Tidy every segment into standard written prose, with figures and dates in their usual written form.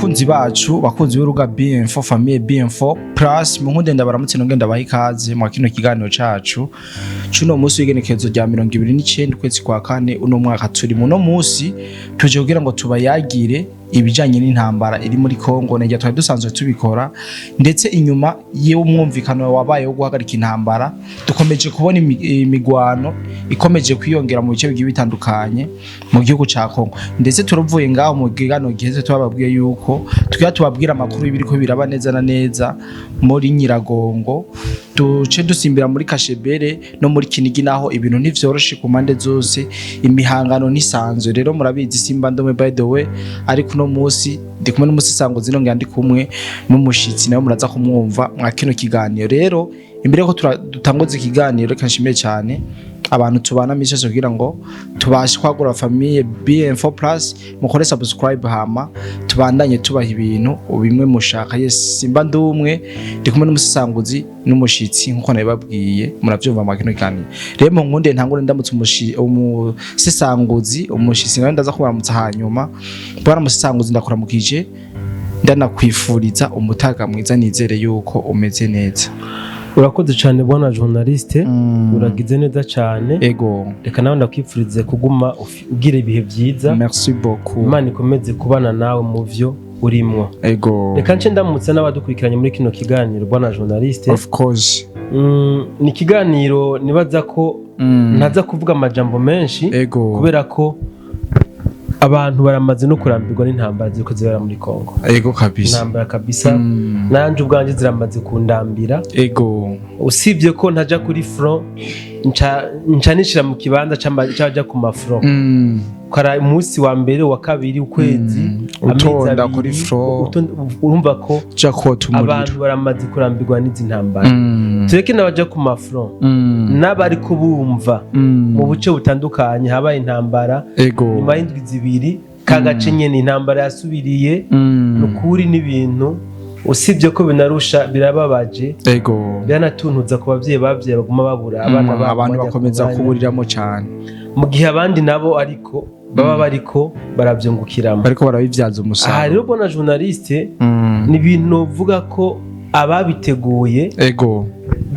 bakunzi bacu bakunzi b'uruga BM4 famille BM4 plus mu nkunde ndabaramutse ngenda baha ikaze mu kino kiganiro cacu cuno musi w'igenekezo rya 29 kwezi kwa kane uno mwaka turi mu no musi tuje kugira ngo tubayagire ibijanye n'intambara iri muri Kongo nege twari dusanzwe tubikora ndetse inyuma y'umwumvikano wabaye wo guhagarika intambara dukomeje kubona imigwano ikomeje kwiyongera mu bice bigiye bitandukanye mu gihugu ca Kongo ndetse turavuye ngaho mu gigano giheze twababwiye yuko tubabwira amakuru y'ibiriko biraba neza na neza muri Nyiragongo duce dusimbira muri Kashebere no muri Kinigi naho ibintu ntivyoroshe ku mande zose imihangano nisanzwe rero murabizi simba ndome by the way ariko no musi ndi kumwe n'umusisango zino ngandi kumwe n'umushitsi nawe muraza kumwumva mwa kino kiganiro rero imbere ko dutangoza ikiganiro kanshimiye cyane abantu tubana mishaje kugira ngo tubashe kwagura famille BM4 plus mukore subscribe hama tubandanye tubaha ibintu bimwe mushaka yes simba ndumwe ndi kumwe n'umusisanguzi n'umushitsi nkuko nabibabwiye muravyumva mu kino kiganiro rero mu nkunde ntangure ndamutse umusisanguzi umushitsi nawe ndaza kubaramutsa hanyuma bwana umusisanguzi ndakuramukije ndanakwifuriza umutaga mwiza nizere yuko umeze neza. Urakoze cyane bwana journaliste uragize neza cyane ego reka nawe ndakwifurize kuguma ugira ibihe byiza. Merci beaucoup. Imana ikomeze kubana nawe mu vyo urimwo ego reka nce ndamutse n'abadukurikiranye muri kino kiganiro bwana journaliste. Of course ni kiganiro nibaza ko ntaza kuvuga amajambo menshi ego kubera ko abantu baramaze no kurambirwa n'intambara ziko zibera muri Kongo. Ego kabisa. Intambara kabisa. Nanje ubwanje ziramaze kundambira. Ego. Usibye ko ntaja kuri front ncanishira mu kibanza cyaja ku mafront. Kara umunsi wa mbere wa kabiri ukwezi utonda kuri front urumva ko jakota umuriro. Abantu baramaze kurambirwa n'izi ntambara. Tureke nabaja ku mafront. Nabari kubumva mu buce butandukanye habaye intambara. Ego. Nyuma y'indwi zibiri kagace nyene intambara yasubiriye nukuri n'ibintu usibye ko binarusha birababaje. Ego. Byanatuntuza ku bavyeyi baguma babura abana babo abantu bakomeza kuburiramo cyane mu gihe abandi nabo ariko baba bariko baravyungukiramo bariko barabivyaza umusaruro. Aha rero bona journaliste ni ibintu vuga ko ababiteguye ego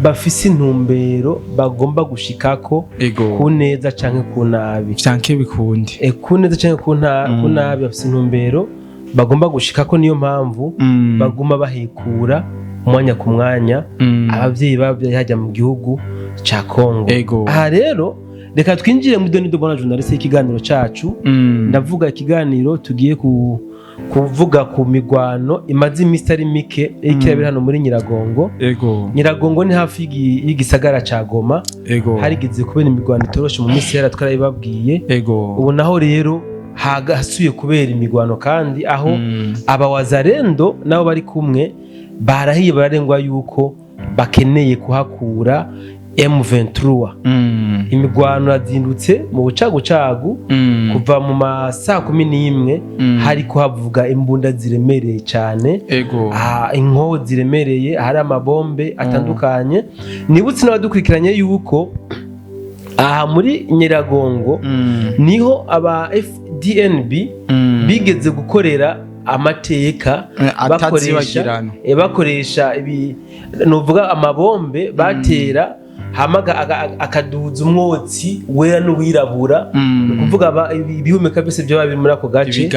bafise intumbero bagomba gushikako ku neza canke ku nabi canke bikundi ku neza canke ku nabi bafise intumbero bagomba gushikako niyo mpamvu baguma bahekura umwanya ku mwanya abavyeyi bavye hajya mu gihugu ca Kongo. Aha rero reka twinjire mu doni dobona journaliste y'ikiganiro cacu. Ndavuga ikiganiro tugiye kuvuga ku migwano imaze imisi ari mike ikirabira hano muri Nyiragongo. Nyiragongo ni hafi y'igisagara ca Goma. Harigize kubera imigwano itoroshe mu misi yara twarabibabwiye. Ubu naho rero hasuye kubera imigwano kandi aho abawazarendo nabo bari kumwe barahiye bararengwa yuko bakeneye kuhakura M23. Imigwano yazindutse mu bucagucagu kuva mu masaa 11 hari kuhavuga imbunda ziremereye cyane inko ziremereye hari amabombe atandukanye. Nibutse n'abadukurikiranye yuko aha muri Nyiragongo niho aba FDNB bigeze gukorera amateka bakoresha ibi novuga amabombe batera hamaga akaduza umwotsi wera n'uwirabura kuvuga ibihumeka byose byo biri muri ako gace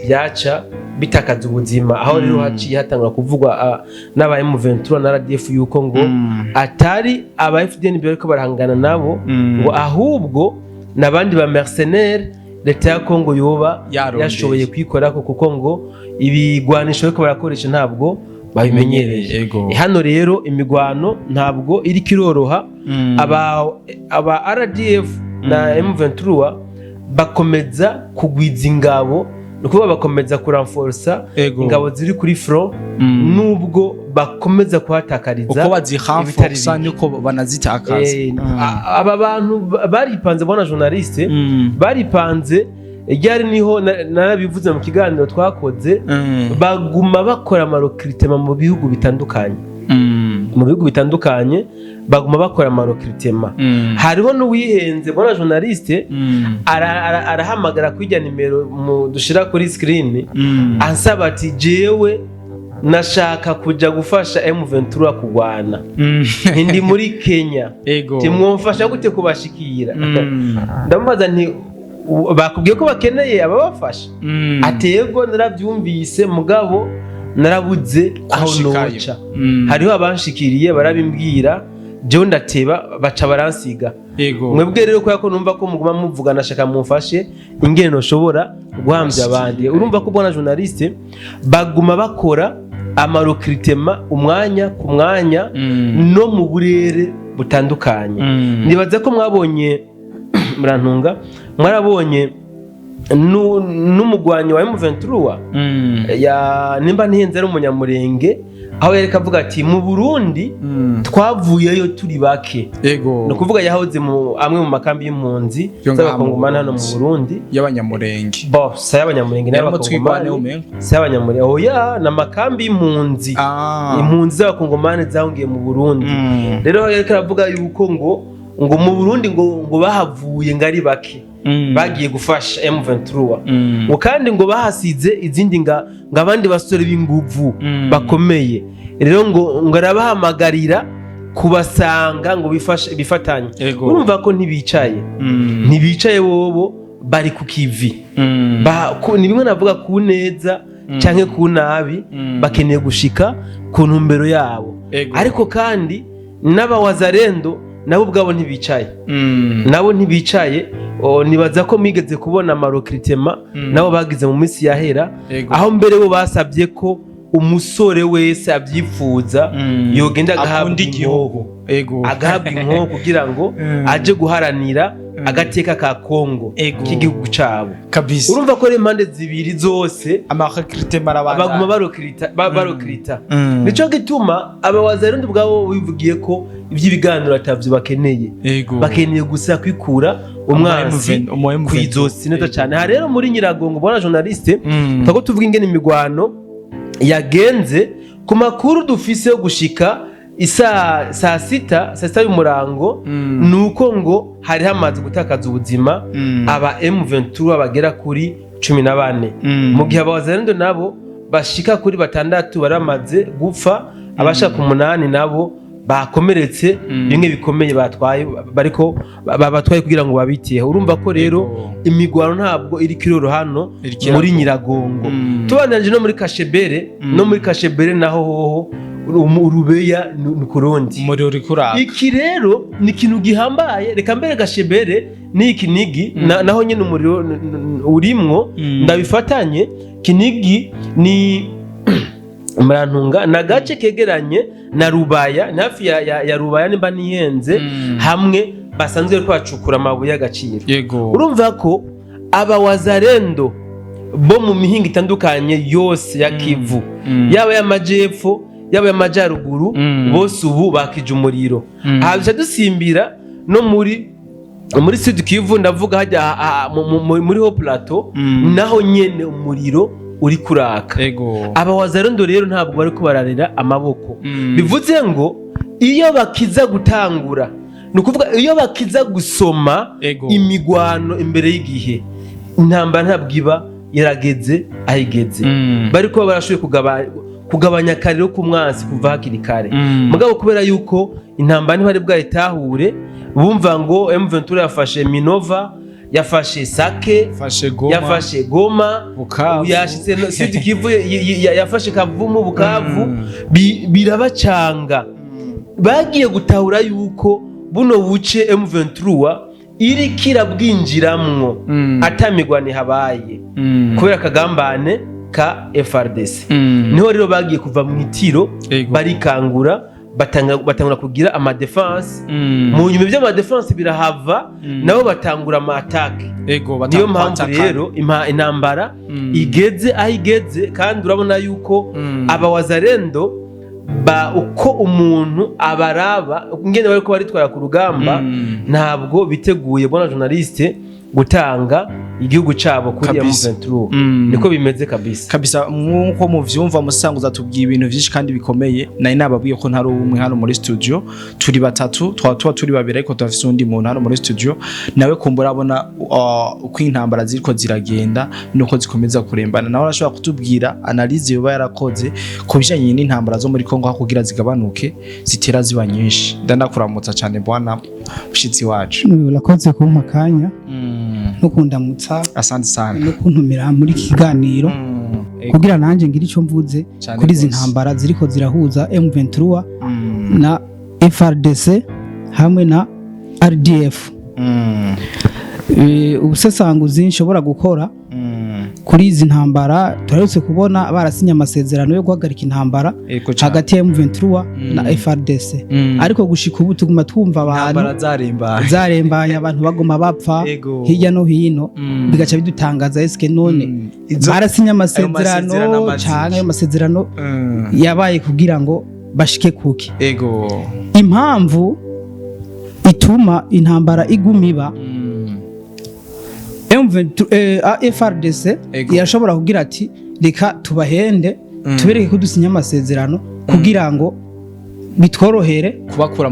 byaca bitakaza ubuzima. Aho rero haciye hatangura kuvugwa n'aba M23 na RDF yuko ngo atari aba FDN bariko barahangana nabo ngo ahubwo nabandi ba mercenaires leta ya Kongo yoba yashoboye kwikorako kuko ngo ibigwanisho bariko barakoresha ntabwo babimenyereye. Hano rero imigwano ntabwo iri kiroroha. Aba RDF na M23 bakomeza kugwiza ingabo nuko bakomeza kuranforsa ingabo ziri kuri front nubwo bakomeza kuhatakariza uko bazihamforsa nuko banazitakaza. Aba bantu baripanze bona journaliste baripanze ryari niho narabivuze mu kiganiro twakoze baguma bakora amarokritema mu bihugu bitandukanye mu bihugu bitandukanye baguma bakora amarokritema. Hariho n'uwihenze bona journaliste arahamagara kwijya nimero dushira kuri screen ansaba ati jewe nashaka kuja gufasha M23 kugwana ndi muri Kenya timwomfasha gute kubashikira ndamubaza nti bakubwiye ko bakeneye ababafasha atego narabyumvise mugabo narabuze aho noca hariho abanshikiriye barabimbwira jewe ndateba baca baransiga mwebwe rero ko numva ko muguma muvugana shaka mumfashe ingene no shobora guhambya abandi urumva ko bona journaliste baguma bakora amarokritema umwanya ku mwanya no mu burere butandukanye nibaza ko mwabonye murantunga mwarabonye n'umugwanyi wa M23 ya nimba ntihenze ari umunyamurenge aho yareka avuga ati mu Burundi twavuyeyo turi bake no kuvuga yahoze mu amwe mu makambi y'impunzi z'abakongomani hano mu Burundi y'abanyamurenge boss y'abanyamurenge n'abakongomani y'abanyamurenge oya na makambi y'impunzi impunzi z'abakongomani zahungiye mu Burundi rero yareka avuga yuko ngo mu Burundi ngo bahavuye ngari bake bagiye gufasha M23 kandi ngo bahasize izindi ngabandi basore b'inguvu bakomeye rero ngo arabahamagarira kubasanga ngo bifatanye urumva ko ntibicaye bobo bari ku kivi ni bimwe navuga ku neza canke ku nabi bakeneye gushika ku ntumbero yabo ariko kandi n'abawazarendo nabo ubwabo ntibicaye nibaza ko mwigeze kubona amarokritema nabo bagize mu minsi yahera aho mbere bo basabye ko umusore wese abyifuza yogenda agahabwa inkoho kugira ngo aje guharanira agateka ka Kongo k'igihugu cabo urumva ko impande zibiri zose amarokritema baguma barokrita nico gituma abawazarindi bwabo bivugiye ko iby'ibiganiro atavyo bakeneye gusa kwikura umwanzi kwizosi neza cyane ha rero muri Nyiragongo bona journaliste tako tuvuga ingene imigwano yagenze ku makuru dufise yo gushika saa sita y'umurango nuko ngo hari hamaze gutakaza ubuzima aba M23 bagera kuri 14 mu gihe abawazarendo nabo bashika kuri 6 baramaze gupfa abashaka 8 nabo bakomeretse bimwe bikomeye batwaye bariko babatwaye kugira ngo babitiye urumva ko rero imigwano ntabwo iri kiroro hano muri Nyiragongo tubananje no muri Kashebere naho hoho urubeya nukurundi muri uri kuraka iki rero ni kintu gihambaye reka mbere Kashebere ni Kinigi naho nyene umuriro urimwo ndabifatanye Kinigi ni murantunga na gace kegeranye na Rubaya hafi ya Rubaya nimba nihenze hamwe basanzwe kwacukura amabuye y'agaciro urumva ko abawazarendo bo mu mihinga itandukanye yose ya Kivu yaba y'amajepfo yaba y'amajaruguru bose ubu bakije umuriro ahabisha dusimbira no muri Sud Kivu ndavuga hajya muri ho plateau naho nyene umuriro uri kuraka abawazarendo rero ntabwo bari kubararira amaboko bivuze ngo iyo bakiza gutangura nukuvuga iyo bakiza gusoma imigwano imbere y'igihe intambara ntabwo iba yarageze ahigeze bari kuba barashoboye kugabanya kariro ku mwansi kuva hakiri kare mugabo kubera yuko intambara ntibari bwayitahure bumva ngo M23 yafashe Minova yafashe Sake yafashe Goma yashitse Sud Kivu yafashe Kavumu Bukavu birabacanga bagiye gutahura yuko buno buce M23 iri kirabwinjiramwo atamigwane habaye kubera kagambane ka FRDC niho rero bagiye kuva mu itiro barikangura batangura kugira ama defense mu nyuma by'ama defense birahava nabo batangura ama attack niyo mpamvu rero intambara igeze ahigeze kandi urabona yuko abawazarendo uko umuntu abaraba ngene bari ko baritwara ku rugamba ntabwo biteguye bona journaliste gutanga igihugu cabo kuri Kabisa. M23 niko bimeze kabisa nkuko muvyumva musanguza tubwiye ibintu vyinshi kandi bikomeye nari nababwiye ko ntari umwe hano muri studio turi batatu tuba turi babiri ariko turafise undi muntu hano muri studio nawe kumbura abona uko intambara ziriko ziragenda nuko zikomeza kurembana nawe arashobora kutubwira analyse yoba yarakoze ku bijanye n'intambara zo muri Kongo kugira zigabanuke zitera ziba nyinshi ndanakuramutsa cyane bwana mushitsi wacu urakoze kumpa kanya no kundamutsa asante sana no kuntumira muri kiganiro kugira nanje ngira ico mvuze kuri izi ntambara ziriko zirahuza M23 na FRDC hamwe na RDF ubusesanguzi nshobora gukora kuri izi ntambara turarutse kubona barasinya amasezerano yo guhagarika intambara hagati ya M23 na FRDC ariko gushika ubu tuguma twumva abantu zarembanya abantu bagoma bapfa hirya no hino bigaca bidutangaza eske none barasinya amasezerano canke ayo masezerano yabaye kugira ngo bashike kuki impamvu ituma intambara igumiba FRDC yashobora kugira ati reka tubahende tubereke ko dusinya amasezerano kugira ngo bitworohere kubakura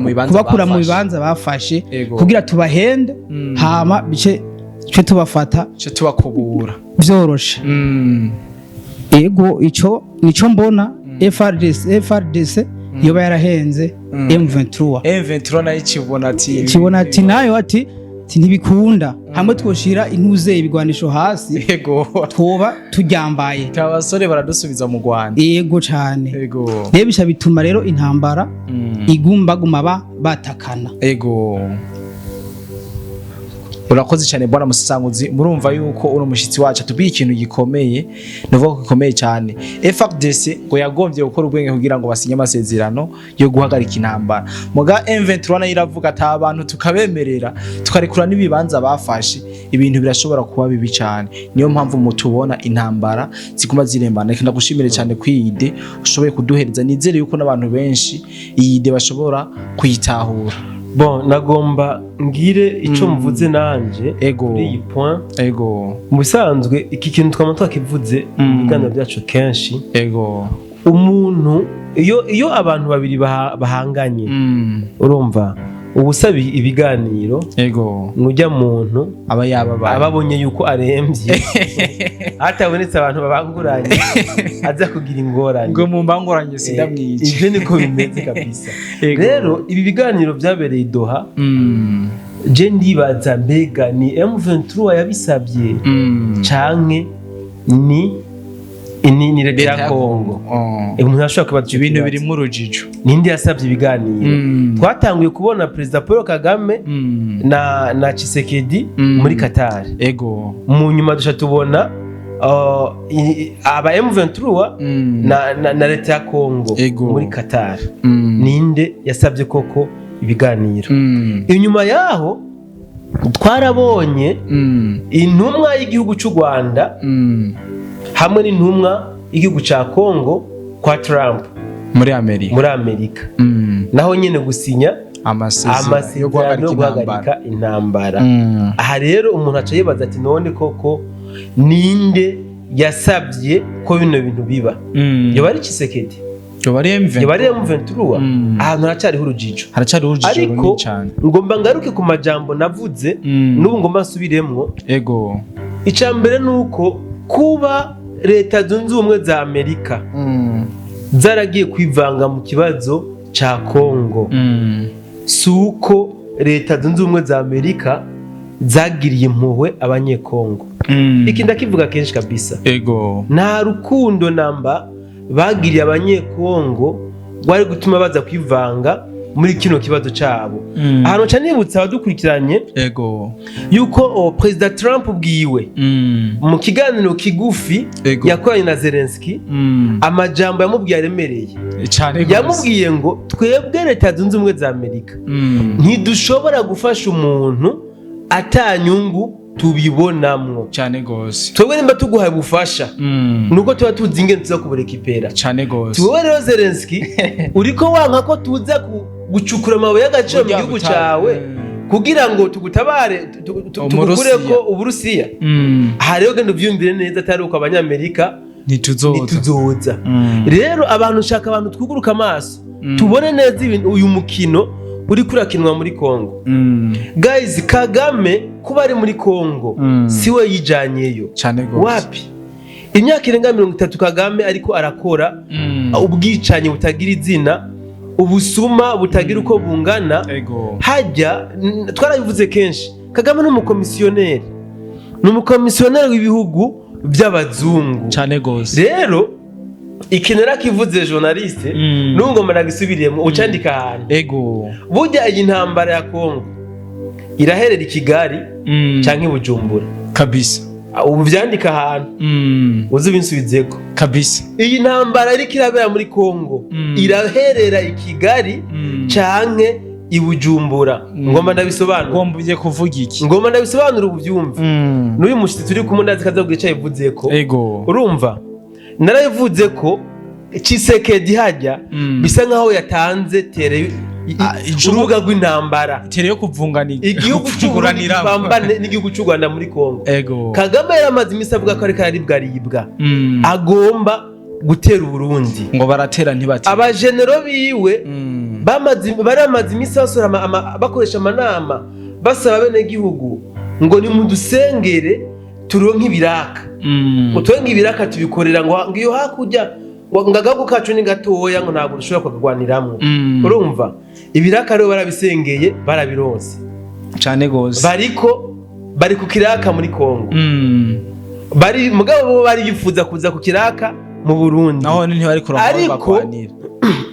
mu bibanza bafashe kugira tubahende hama bice tubafata tubakubura vyoroshe ego ico mbona FRDC yoba yarahenze M23 nayo kibona ati nayo ati ntibikunda hamwe twoshira intuze ibigwanisho hasi twoba turyambaye abasore baradusubiza mu Rwanda yego cyane rero bisha bituma rero intambara iguma batakana urakoze cyane bwana musanguzi murumva yuko uno mushitsi wacu tubiye ikintu gikomeye novuga ko gikomeye cyane FRDC ngo yagombye gukora ubwenge kugira ngo basinye amasezerano yo guhagarika intambara muga M23 nayo iravuga ati abantu tukabemerera tukarekura nibibanza bafashe ibintu birashobora kuba bibi cyane niyo mpamvu mutubona intambara ziguma zirembana kandi gushimire cyane kwiyide ushoboye kuduhereza nizere yuko nabantu benshi iyide bashobora kuyitahura bon nagomba ngire ico mvuze nanje kuri iyi point mu bisanzwe iki kintu twama twakivuze mu biganiro byacu kenshi umuntu iyo abantu babiri bahanganye urumva ubusabi ibiganiro nujya muntu ababonye yuko arembye hatabonetse abantu babanguranye aza kugira ingorane ngo mu mbanguranye sindamwice ivyo niko bimeze kabisa rero ibi biganiro byabereye Doha je ndibaza mbega ni M23 yabisabye canke ni leta ya Kongo umuntu ashobora kubaza ibintu biri mu rujijo nindi yasabye ibiganiro twatanguye kubona president Paul Kagame na Tshisekedi muri Qatar mu nyuma dusha tubona aba M23 na leta ya Kongo muri Qatar ninde yasabye koko ibiganiro inyuma yaho twarabonye intumwa y'igihugu cy'u Rwanda hamwe n'intumwa y'igihugu ca Kongo kwa Trump muri Amerika naho nyene gusinya amasezerano yo guhagarika intambara aha rero umuntu aca yibaza ati none koko ninde yasabye ko bino bintu biba yoba ari Tshisekedi yoba ari M23 ahantu haracariho urujijo ariko ngomba ngaruke ku majambo navuze n'ubu ngomba nsubiremwo icambere nuko kuba leta zunze ubumwe za Amerika zaragiye kwivanga mu kibazo ca Kongo suko leta zunze ubumwe za Amerika zagiriye impuhwe abanyekongo iki ndakivuga kenshi kabisa nta rukundo namba bagiriye abanyekongo wari gutuma baza kwivanga muri kino kibazo cyabo ahantu cyane nibutsa abadukurikiranye yuko President Trump bwiwe mu kiganiro kigufi yakoranye na Zelensky amajambo yamubwiye aremereye yamubwiye ngo twebwe leta zunze ubumwe za Amerika ntidushobora gufasha umuntu atanyungu tubibonamwo cyane gose twebwe nimba tuguhaye bufasha nuko tuba tuzi ingene tuza kuburekipera cyane gose tuwe rero Zelensky uriko wanka ko tuza gucukura amabuye y'agaciro mu gihugu cyawe kugira ngo tugutabare tugukureko Uburusiya aha rero genda uvyumvire neza atari uko abanyamerika ntituzoza rero abantu shaka abantu twuguruka amaso tubone neza uyu mukino uri kurakinwa muri Kongo guys Kagame kuba ari muri Kongo siwe yijanyeyo wapi imyaka irenga 30 Kagame ariko arakora ubwicanyi butagira izina ubusuma butagira uko bungana hajya twarabivuze kenshi Kagame n'umukomisiyoneri w'ibihugu by'abazungu cyane gose rero ikinera kivuze journaliste nungoma nagisubiriyemo ucandika ahantu burya iyi ntambara ya Kongo iraherera i Kigali canke Bujumbura kabisa ubu vyandika ahantu uzi binsubizeko kabisa iyi ntambara iri kirabera muri Kongo iraherera i Kigali canke i Bujumbura ngoma ndabisobanura ngombuye kuvuga iki ngoma ndabisobanura ubuvyumva n'uyu mushitsi turi kumwe ndazi kazabwica yivuzeko urumva narayivuze ko Tshisekedi hajya bisa nkaho yatanze tere urubuga rw'intambara tere yo kuvunganira igihugu cy'uburanira bambane n'igihugu cy'u Rwanda muri Kongo Kagame yaramaze imisi avuga ko ariko yaribwa agomba gutera Burundi ngo baratera ntibati abajenero biwe baramaze imisi bakoresha amanama basaba bene gihugu ngo ni mudusengere turonke ibiraka utwenga ibiraka tubikorera ngo iyo hakujya ngo agahugu kacu ni gatoya ngo ntabwo dushobora kugwaniramwo urumva ibiraka rero barabisengeye barabironse cyane gose bari ku kiraka muri Kongo bari mugabo bo bari yifuza kuza ku kiraka mu Burundi naho ntibari kuramba bakwanira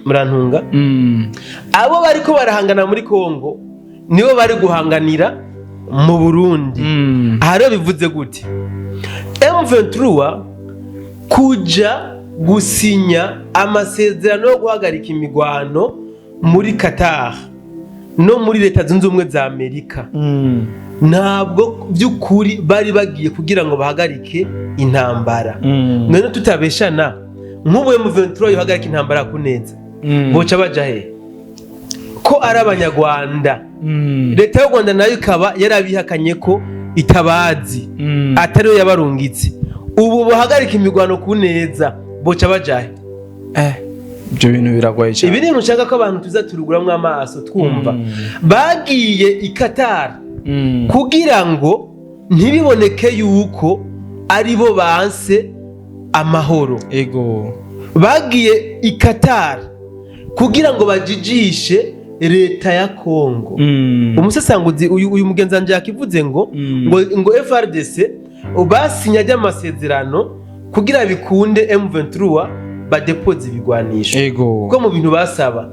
murantunga abo bariko barahangana muri Kongo nibo bari guhanganira mu Burundi aha rero bivuze gute M23 kuja gusinya amasezerano yo guhagarika imigwano muri Qatar no muri leta zunze ubumwe za Amerika ntabwo by'ukuri bari bagiye kugira ngo bahagarike intambara none tutabeshana nk'ubu M23 yohagarika intambara kuneza boca baja he ko ari abanyarwanda leta y'u Rwanda nayo ikaba yarabihakanye ko itabazi atari yo yabarungitse ubu bahagarika imigwano kuneza boca bajahe ibyo bintu biragoye cyane ibi ni nshaka ko abantu tuzaturuguramwe amaso twumva bagiye i Qatar kugira ngo ntibiboneke yuko ari bo banse amahoro bagiye i Qatar kugira ngo bajijishe leta ya Kongo umusesanguzi uyu mugenzi wanje yakivuze ngo FRDC basinya ry'amasezerano kugira bikunde M23 badepoze ibigwanisho kuko mu bintu basaba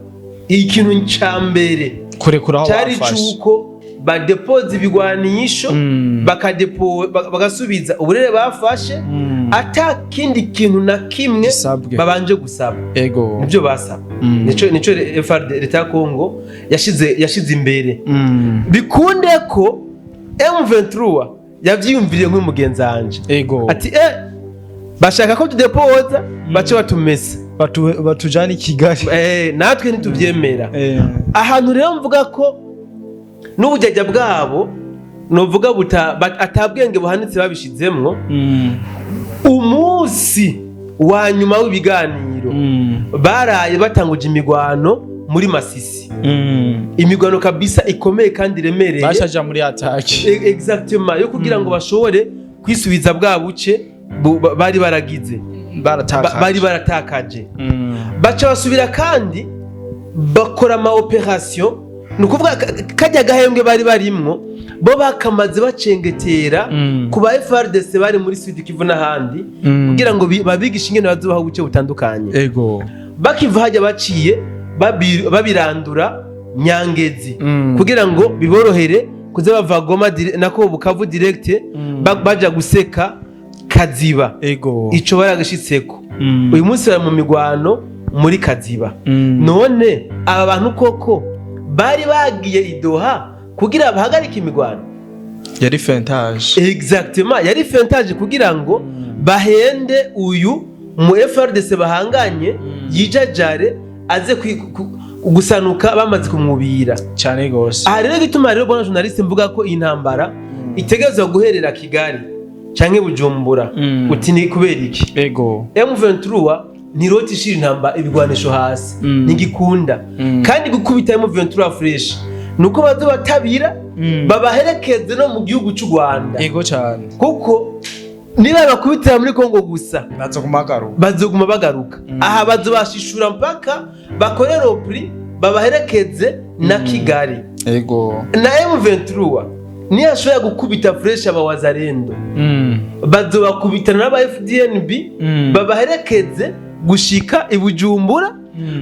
ikintu cyambere kurekuraho cyari cyuko badepoze ibigwanisho bagasubiza uburere bafashe ata kindi kintu na kimwe babanje gusaba nibyo basaba nico leta ya Kongo yashize imbere bikunde ko M23 yavyiyumviriye nk'umugenzi wanje ati bashaka ko tudepoza bace batumesa batujana i Kigali natwe ntituvyemera ahantu rero mvuga ko n'ubujyajya bwabo novuga atabwenge buhanitse babishizemwo umunsi wa nyuma w'ibiganiro baraye batanguje imigwano muri Masisi imigwano kabisa ikomeye kandi remereye bashaja muri attack exactement yo kugira ngo bashobore kwisubiza bwa buce bari baragize bari baratakaje baca basubira kandi bakora ama operation nukuvuga kajya gahembwe bari barimwo bo bakamaze bacengetera ku ba FRDC bari muri Sud Kivu n'ahandi kugira ngo babigishe ingene bazobaho buce butandukanye bakiva hajya baciye babirandura Nyangezi kugira ngo biborohere kuze bava Goma nako Bukavu direct baja guseka Kaziba ico baragashitseko uyu munsi bari mu migwano muri Kaziba none aba bantu koko bari bagiye idoha kugira bahagarike imigwano yari fentage exactement yari fentage kugira ngo bahende uyu mu FRDC bahanganye yijajare aze gusanuka bamaze kumwubira cyane gose. aha rero gituma rero bona journaliste mvuga ko iyi ntambara itegerezwa guherera Kigali canke Bujumbura uti ni kubera iki ego M23 ntiroti ishira intamba ibigwanisho hasi ntigikunda kandi gukubita M23 fresh nuko bazobatabira babaherekeze no mu gihugu cy'u Rwanda ego cyane kuko niba bakubitira muri Kongo gusa bazoguma bagaruka aha bazobashishura mpaka bakore ropri babaherekeze na Kigali ego na M23 ni ashobora gukubita fresh abawazarendo bazobakubitana n'aba FDNB babaherekeze gushika ibujumbura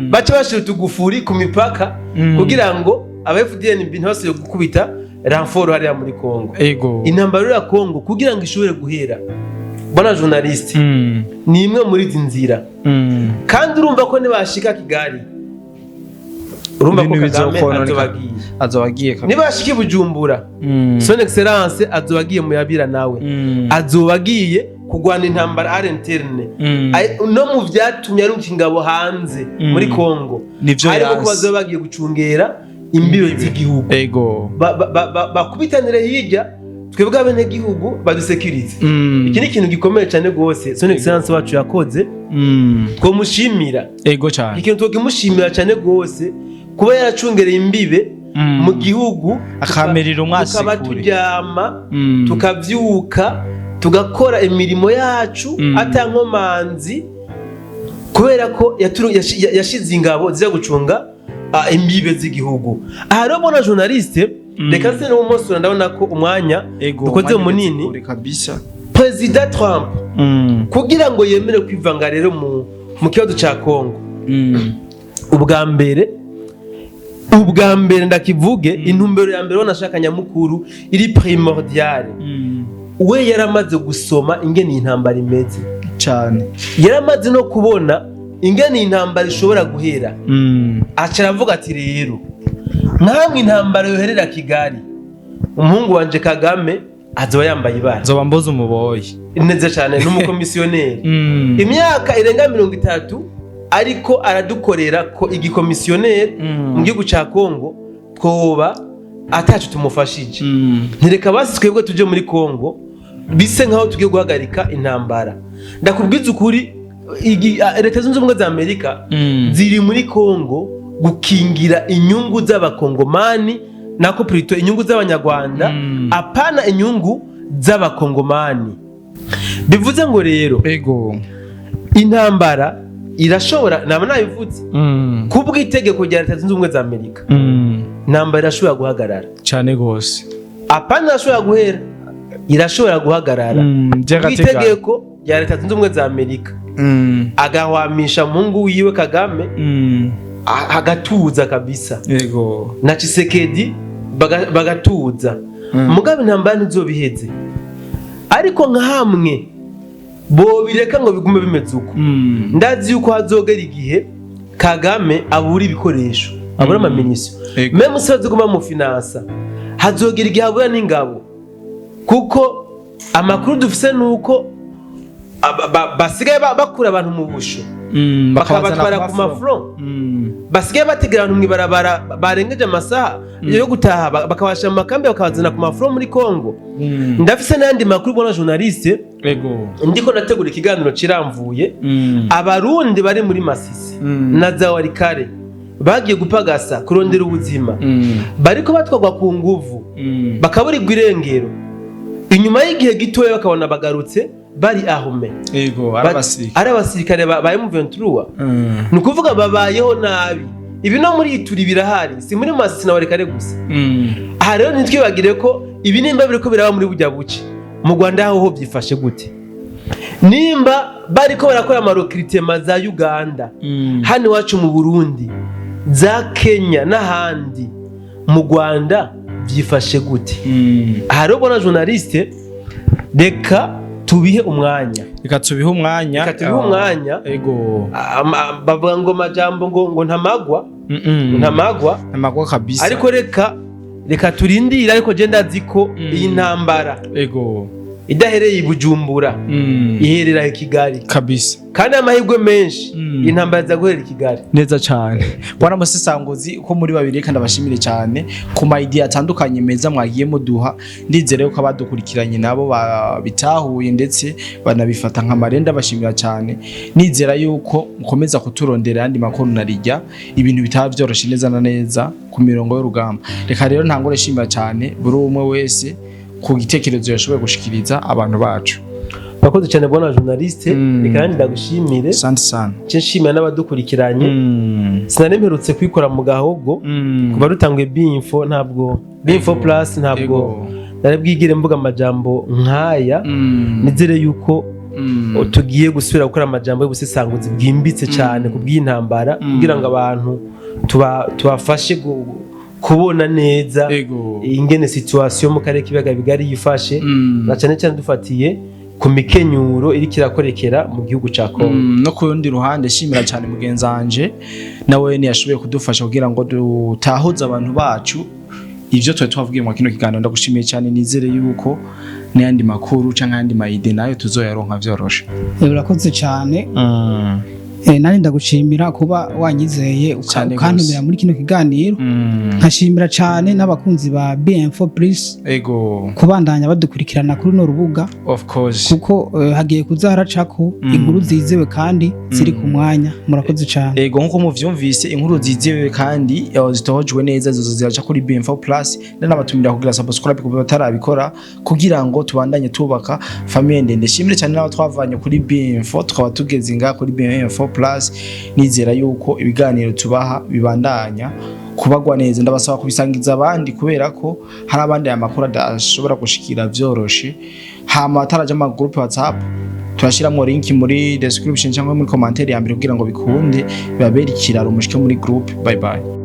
bace bashira tugufuri ku mipaka kugira ngo aba FDNB ntibasubire gukubita renfort hariya muri Kongo ego intambara ya Kongo kugira ngo ishobore guhera bona journaliste ni imwe muri izi nzira kandi urumva ko nibashika Kigali urumva ko Kagame azobagiye nibashika Bujumbura son excellence azobagiye mu yabira nawe azobagiye kugwana intambara ari interne no mu vyatumye ari ingabo hanze muri Kongo ariko ko bazobagiye gucungera imbibe z'igihugu ego bakubitanire hirya twebwe abene gihugu badusecurize iki ni ikintu gikomeye cyane gose son excellence wacu yakoze twomushimira ego cyane ikintu twokimushimira cyane gose kuba yaracungereye imbibe mu gihugu akamerera umwasi kuri tukabaturyama tukavyuka tugakora imirimo yacu atankomanzi kubera ko yashize ingabo ziza gucunga imbibe z'igihugu aha rero bona journaliste reka se no musura ndabona ko umwanya dukoze munini kabisa President Trump kugira ngo yemere kwivanga rero mu kibazo ca Kongo ubwa mbere ndakivuge intumbero ya mbere wanashaka nyamukuru iri primordial we yaramaze gusoma ingene intambara imeze cyane yaramaze no kubona ingene intambara ishobora guhera acara avuga ati rero nkamwe intambara yoherera Kigali umuhungu wanje Kagame azoba yambaye ibara azoba mboza umuboyi neza cyane n'umukomisiyoneri imyaka irenga 30 ariko aradukorera ko igikomisiyoneri mu gihugu ca Kongo twoba atacu tumufashije ntireka basi twebwe tuje muri Kongo bise nkaho tugiye guhagarika intambara ndakubwiza ukuri leta zunze ubumwe za Amerika ziri muri Kongo gukingira inyungu z'abakongomani nako plutôt inyungu z'abanyarwanda apana inyungu z'abakongomani bivuze ngo rero ego intambara irashobora nabivuze kubw'itegeko rya leta zunze ubumwe za Amerika intambara irashobora guhagarara cyane gose apana irashobora guhera irashobora guhagarara kubw'itegeko rya leta zunze ubumwe za Amerika agahwamisha mungu wiwe Kagame agatuza kabisa yego na Tshisekedi bagatuza mugabe intambara ntizobiheze ariko nka hamwe bo bireka ngo bigume bimeze uko ndazi yuko hazogera igihe Kagame abura ibikoresho abura amaminisyo meme se bazoguma mu finance hazogera igihe abura n'ingabo kuko amakuru dufise nuko basigaye bakura abantu mu busho bakabatwara ku mafront basigaye bategera abantu mwibarabara barengeje amasaha yo gutaha bakabasha mu makambi bakabazana ku mafront muri Kongo ndafise n'andi makuru bona journaliste ndiko nategura ikiganiro kiramvuye abarundi bari muri Masisi na Zawarikare bagiye gupagasa kurondera ubuzima bariko batwagwa ku nguvu bakaburirwa irengero inyuma y'igihe gitoya bakabona bagarutse bari ahume yego arabasirikare ba M23 nukuvuga babayeho nabi ibi no muri ituri birahari si muri Masisi na Warekare gusa aha rero nitwibagire ko ibi nimba biriko biraba muri bujya buci mu Rwanda aho byifashe gute nimba bariko barakora amarokritema za Uganda hano wacu mu Burundi za Kenya n'ahandi mu Rwanda byifashe gute aha rero bona journaliste reka tubihe umwanya ego bavuga ngo majambo ngo ntamagwa kabisa ariko reka turindira ariko je ndazi ko iyi ntambara ego idahereye i Bujumbura iherera i Kigali kabisa kandi amahirwe menshi intambara za guherera i Kigali neza cyane. Bwana Musesanguzi uko muri babiri kandi abashimire cyane ku ma idea atandukanye meza mwagiye muduha, ndizere ko abadukurikiranye nabo bitahuye ndetse banabifata nka marenda, bashimira cyane. Nizera yuko mukomeza kuturondera andi makuru narijya ibintu bitaba byoroshe neza na neza ku mirongo y'urugamba. Reka rero ntangore shimira cyane buri umwe wese ku gitekerezo yashoboye gushikiriza abantu bacu. Bakoze cyane bwana journaliste, reka kandi ndagushimire. Asante sana. Nshimira n'abadukurikiranye. Sinaremperutse kwikora mu gahogo kuba rutanguye Binfo, ntabwo Binfo Plus ntabwo narabwigire mvuga amajambo nkaya. Nizere yuko tugiye gusubira gukora amajambo y'ubusesanguzi bwimbitse cyane kubw'intambara kugira ngo abantu tubafashe kubona neza ingene situation mu karere k'ibiyaga bigari yifashe, na cyane cyane dufatiye ku mikenyuro iri kirakorekera mu gihugu ca Kongo. No ku rundi ruhande shimira cyane mugenzanje nawe ni yashoboye kudufasha kugira ngo dutahuze abantu bacu ivyo twe twavugiye mu kino kiganiro. Ndagushimiye cyane, nizere yuko n'andi makuru canke andi mayide nayo tuzoyaronka vyoroshe. Urakoze cyane. Nari ndagushimira kuba wanyizeye ukantumira muri kino kiganiro. Nkashimira cyane n'abakunzi ba Binfo Plus kubandanya badukurikirana kuri no rubuga, of course, kuko hagiye kuzaharacako inkuru zizewe kandi ziri ku mwanya. Murakoze cyane. Nkuko muvyumvise inkuru zizewe kandi zitohojwe neza zizo ziraca kuri Binfo Plus, n'abatumira kugira subscribe kuba batarabikora kugira ngo tubandanye tubaka famille ndende. Shimire cyane n'abo twavanye kuri Binfo tukaba tugeze nga kuri Binfo Plus. Nizera yuko ibiganiro tubaha bibandanya kubagwa neza. Ndabasaba kubisangiza abandi kubera ko hari abandi amakuru adashobora gushikira vyoroshe. Hama taraje ama group WhatsApp turashiramo link muri description cyangwa muri commentaire ya mbere kugira ngo bikunde babere ikiraro mushike muri group. Bye bye.